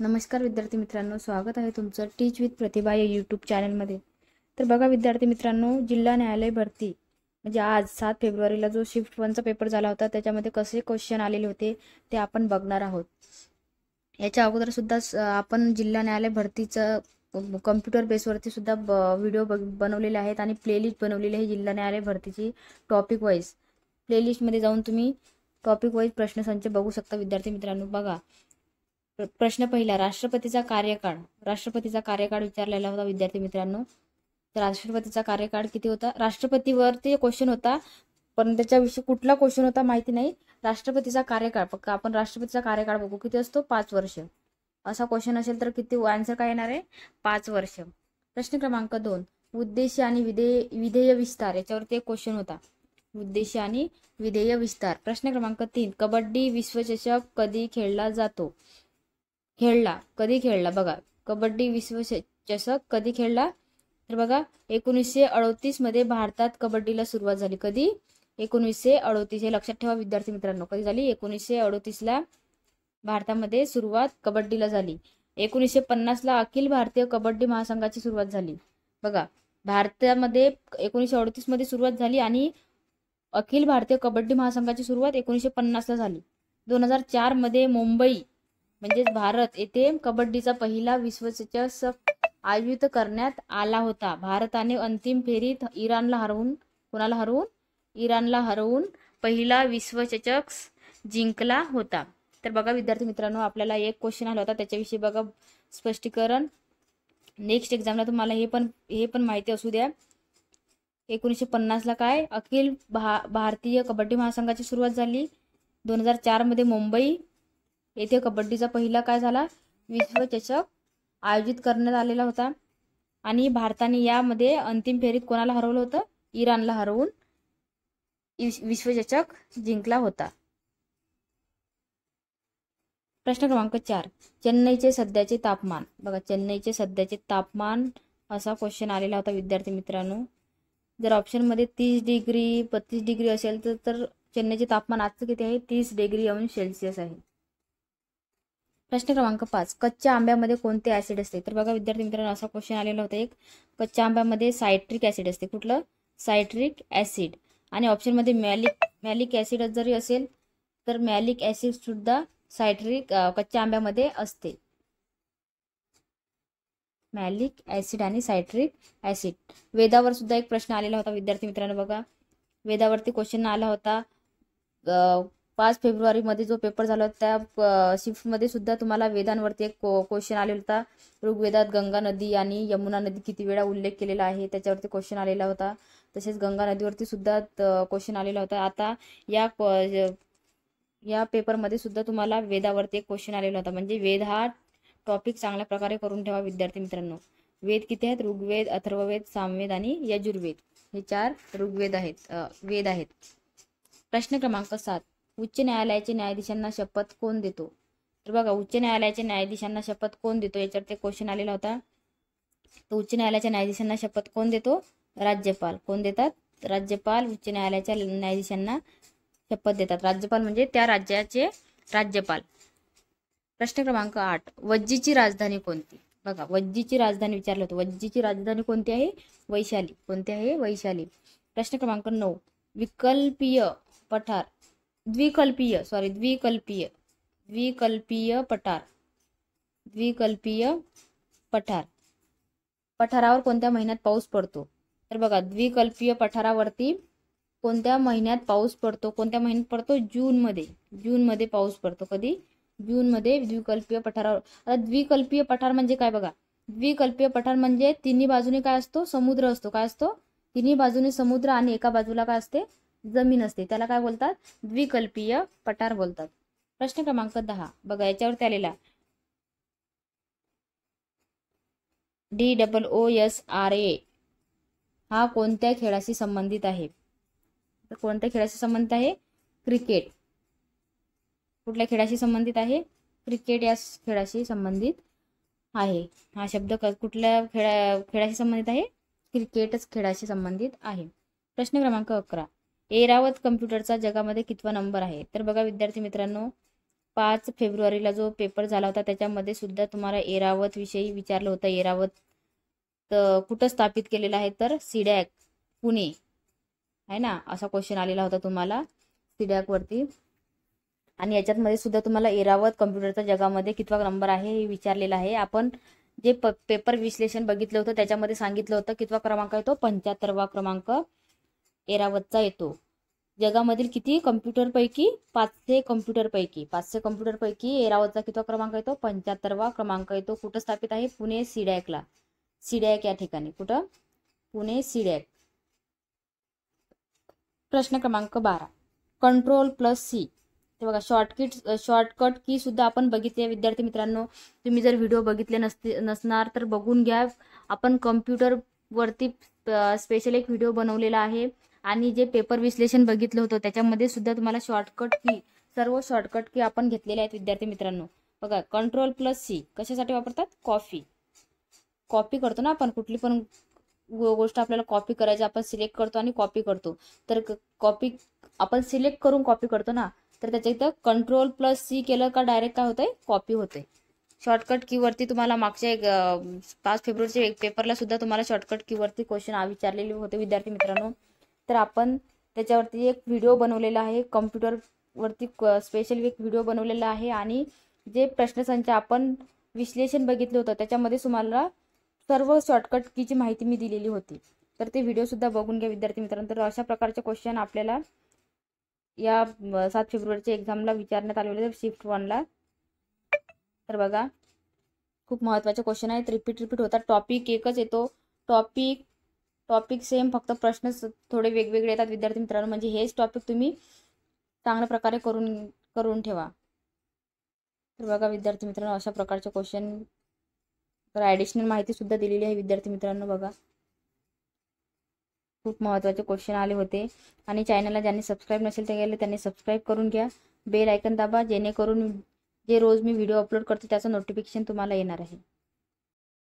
नमस्कार विद्यार्थी मित्रांनो, स्वागत आहे तुमचं टीच विथ प्रतिभा या यूट्यूब चॅनलमध्ये. तर बघा विद्यार्थी मित्रांनो, जिल्हा न्यायालय भरती म्हणजे आज 7 फेब्रुवारीला जो शिफ्ट 1चा पेपर झाला होता त्याच्यामध्ये कसे क्वेश्चन आलेले होते ते आपण बघणार आहोत. याच्या अगोदर सुद्धा आपण जिल्हा न्यायालय भरतीचं कम्प्युटर बेसवरती सुद्धा व्हिडिओ बनवलेले आहेत आणि प्लेलिस्ट बनवलेली आहे जिल्हा न्यायालय भरतीची टॉपिक वाईज. प्लेलिस्टमध्ये जाऊन तुम्ही टॉपिक वाईज प्रश्नसंच बघू शकता. विद्यार्थी मित्रांनो बघा, प्रश्न पहिला, राष्ट्रपतीचा कार्यकाळ विचारलेला होता विद्यार्थी मित्रांनो. तर राष्ट्रपतीचा कार्यकाळ किती होता? राष्ट्रपतीवरती क्वेश्चन होता, पण त्याच्याविषयी कुठला क्वेश्चन होता माहिती नाही. राष्ट्रपतीचा कार्यकाळ फक्त आपण राष्ट्रपतीचा कार्यकाळ बघू, किती असतो? 5 वर्ष. असा क्वेश्चन असेल तर किती आन्सर काय येणार आहे? 5 वर्ष. प्रश्न क्रमांक 2, उद्देश आणि विधेय विस्तार याच्यावरती एक क्वेश्चन होता. उद्देश आणि विधेय विस्तार. प्रश्न क्रमांक 3, कबड्डी विश्वचषक कधी कधी खेळला बघा. कबड्डी विश्वचषक कधी खेळला? तर बघा 1938 मध्ये भारतात कबड्डीला सुरुवात झाली. कधी? 1938. हे लक्षात ठेवा विद्यार्थी मित्रांनो. कधी झाली? 1938 ला भारतामध्ये सुरुवात कबड्डीला झाली. 1950 ला अखिल भारतीय कबड्डी महासंघाची सुरुवात झाली. बघा, भारतामध्ये 1938 मध्ये सुरुवात झाली आणि अखिल भारतीय कबड्डी महासंघाची सुरुवात 1950 ला झाली. 2004 मध्ये मुंबई म्हणजेच भारत येथे कबड्डीचा पहिला विश्वचषक आयोजित करण्यात आला होता. भारताने अंतिम फेरीत इराणला हरवून पहिला विश्वचषक जिंकला होता. तर बघा विद्यार्थी मित्रांनो, आपल्याला एक क्वेश्चन आला होता त्याच्याविषयी बघा स्पष्टीकरण. नेक्स्ट एक्झामला तुम्हाला हे पण माहिती असू द्या. 1950 ला काय अखिल भारतीय कबड्डी महासंघाची सुरुवात झाली. 2004 मध्ये मुंबई येथे कबड्डीचा पहिला काय झाला? विश्वचषक आयोजित करण्यात आलेला होता आणि भारताने यामध्ये अंतिम फेरीत कोणाला हरवलं होतं? इराणला हरवून विश्वचषक जिंकला होता. प्रश्न क्रमांक 4, चेन्नईचे सध्याचे तापमान. बघा, चेन्नईचे सध्याचे तापमान असा क्वेश्चन आलेला होता विद्यार्थी मित्रांनो. जर ऑप्शन मध्ये 30 डिग्री 32 डिग्री असेल तर चेन्नईचे तापमान आजचं किती आहे? 30 डिग्री अंश सेल्सिअस आहे. प्रश्न क्रमांक 5, कच्च्या आंब्यामध्ये कोणते ऍसिड असते? तर बघा विद्यार्थी मित्रांनो, असा क्वेश्चन आलेला होता एक. कच्च्या आंब्यामध्ये सायट्रिक ऍसिड असते. कुठलं? Citric acid. आणि ऑप्शन मध्ये मॅलिक ऍसिड जरी असेल तर मॅलिक ऍसिड सुद्धा कच्च्या आंब्यामध्ये असते. मॅलिक ऍसिड आणि सायट्रिक ऍसिड. वेदावर सुद्धा एक प्रश्न आलेला होता विद्यार्थी मित्रांनो. बघा, वेदावरती क्वेश्चन आला होता. 5 फेब्रुवारी मध्ये जो पेपर झाला होता त्या शिफ्ट मध्ये सुद्धा तुम्हाला वेदांवरती एक क्वेश्चन आलेला होता. ऋग्वेदात गंगा नदी आणि यमुना नदी किती वेळा उल्लेख केलेला आहे त्याच्यावरती क्वेश्चन आलेला होता. तसेच गंगा नदीवरती सुद्धा क्वेश्चन आलेला होता. आता या पेपरमध्ये सुद्धा तुम्हाला वेदावरती एक क्वेश्चन आलेला होता. म्हणजे वेद हा टॉपिक चांगल्या प्रकारे करून ठेवा विद्यार्थी मित्रांनो. वेद किती आहेत? ऋग्वेद, अथर्ववेद, सामवेद आणि यजुर्वेद. हे 4 ऋग्वेद आहेत, वेद आहेत. प्रश्न क्रमांक 7, उच्च न्यायालयाचे न्यायाधीशांना शपथ कोण देतो? तर बघा, उच्च न्यायालयाच्या न्यायाधीशांना शपथ कोण देतो याच्यावर क्वेश्चन आलेला होता. तर उच्च न्यायालयाच्या न्यायाधीशांना शपथ कोण देतो? राज्यपाल. कोण देतात? राज्यपाल उच्च न्यायालयाच्या न्यायाधीशांना शपथ देतात. राज्यपाल म्हणजे त्या राज्याचे राज्यपाल. प्रश्न क्रमांक 8, वज्जीची राजधानी कोणती? बघा, वज्जीची राजधानी विचारलं होतं. वज्जीची राजधानी कोणती आहे? वैशाली. कोणती आहे? वैशाली. प्रश्न क्रमांक 9, द्विकल्पीय पठार. पठारावर कोणत्या महिन्यात पाऊस पडतो? तर बघा, द्विकल्पीय पठारावरती कोणत्या महिन्यात पाऊस पडतो? कोणत्या महिन्यात पडतो? जून मध्ये पाऊस पडतो. कधी? जून मध्ये द्विकल्पीय पठारावर. आता द्विकल्पीय पठार म्हणजे काय? बघा, द्विकल्पीय पठार म्हणजे तिन्ही बाजूने काय असतो? समुद्र असतो. काय असतो? तिन्ही बाजूने समुद्र आणि एका बाजूला काय असते? जमीन असते. त्याला काय बोलतात? द्विकल्पीय पठार बोलतात. प्रश्न क्रमांक 10, बघा याच्यावरती आलेला DOOSRA हा कोणत्या खेळाशी संबंधित आहे? तर कोणत्या खेळाशी संबंधित आहे? क्रिकेट. कुठल्या खेळाशी संबंधित आहे? क्रिकेट या खेळाशी संबंधित आहे. हा शब्द कुठल्या खेळाशी संबंधित आहे? क्रिकेटच खेळाशी संबंधित आहे. प्रश्न क्रमांक 11, ऐरावत कम्प्युटरचा जगामध्ये कितवा नंबर आहे? तर बघा विद्यार्थी मित्रांनो, 5 फेब्रुवारीला जो पेपर झाला होता त्याच्यामध्ये सुद्धा तुम्हाला ऐरावत विषयी विचारलं होतं. ऐरावत कुठं स्थापित केलेलं आहे, तर सीडॅक पुणे आहे ना, असा क्वेश्चन आलेला होता तुम्हाला सीडॅक वरती. आणि याच्यामध्ये सुद्धा तुम्हाला ऐरावत कम्प्युटरच्या जगामध्ये कितवा नंबर आहे हे विचारलेलं आहे. आपण जे पेपर विश्लेषण बघितलं होतं त्याच्यामध्ये सांगितलं होतं कितवा क्रमांक येतो, 75वा क्रमांक ऐरावतचा येतो. जगामधील किती कम्प्युटरपैकी 500 कम्प्युटरपैकी ऐरावतचा कितवा क्रमांक येतो, 75वा क्रमांक येतो. कुठं स्थापित आहे, पुणे सीडॅकला. सीडॅक या ठिकाणी, कुठं, पुणे सीडॅक. प्रश्न क्रमांक 12, Ctrl+C. ते बघा शॉर्टकट की सुद्धा आपण बघितले विद्यार्थी मित्रांनो. तुम्ही जर व्हिडिओ बघितले नसणार तर बघून घ्या. आपण कम्प्युटर वरती स्पेशल एक व्हिडिओ बनवलेला आहे आणि जे पेपर विश्लेषण बघितलं होतं त्याच्यामध्ये सुद्धा तुम्हाला शॉर्टकट की, सर्व शॉर्टकट की आपण घेतलेले आहेत विद्यार्थी मित्रांनो. बघा Ctrl+C कशासाठी वापरतात, कॉपी करतो ना आपण, कुठली पण गोष्ट आपल्याला कॉपी करायची, आपण सिलेक्ट करतो आणि कॉपी करतो. तर कॉपी आपण सिलेक्ट करून कॉपी करतो ना, तर त्याच्या इथं Ctrl+C केलं का डायरेक्ट काय होतंय, कॉपी होते. शॉर्टकट कीवरती तुम्हाला मागच्या 5 फेब्रुवारीच्या एक पेपरला सुद्धा तुम्हाला शॉर्टकट कीवरती क्वेश्चन विचारलेले होते विद्यार्थी मित्रांनो. तर आपण त्याच्यावरती एक व्हिडिओ बनवलेला आहे, कम्प्युटरवरती स्पेशल एक व्हिडिओ बनवलेला आहे. आणि जे प्रश्नसंच आपण विश्लेषण बघितलं होतं त्याच्यामध्ये तुम्हाला सर्व शॉर्टकट कीची माहिती मी दिलेली होती. तर ते व्हिडिओ सुद्धा बघून घ्या विद्यार्थी मित्रांनो. तर अशा प्रकारचे क्वेश्चन आपल्याला या 7 फेब्रुवारीच्या एक्झामला विचारण्यात आलेले शिफ्ट 1ला. तर बघा खूप महत्त्वाचे क्वेश्चन आहेत, रिपीट होतात. टॉपिक एकच येतो, टॉपिक सेम, फक्त प्रश्न थोडे वेगवेगळे येतात विद्यार्थी मित्रांनो. म्हणजे हेच टॉपिक तुम्ही चांगल्या प्रकारे करून ठेवा. तर बघा विद्यार्थी मित्रांनो अशा प्रकारचे क्वेश्चन, तर ॲडिशनल माहिती सुद्धा दिलेली आहे विद्यार्थी मित्रांनो. बघा खूप महत्त्वाचे क्वेश्चन आले होते. आणि चॅनलला ज्यांनी सबस्क्राईब नसेल ते गेले त्यांनी सबस्क्राईब करून घ्या, बेल आयकन दाबा, जेणेकरून जे रोज मी व्हिडिओ अपलोड करते त्याचं नोटिफिकेशन तुम्हाला येणार आहे.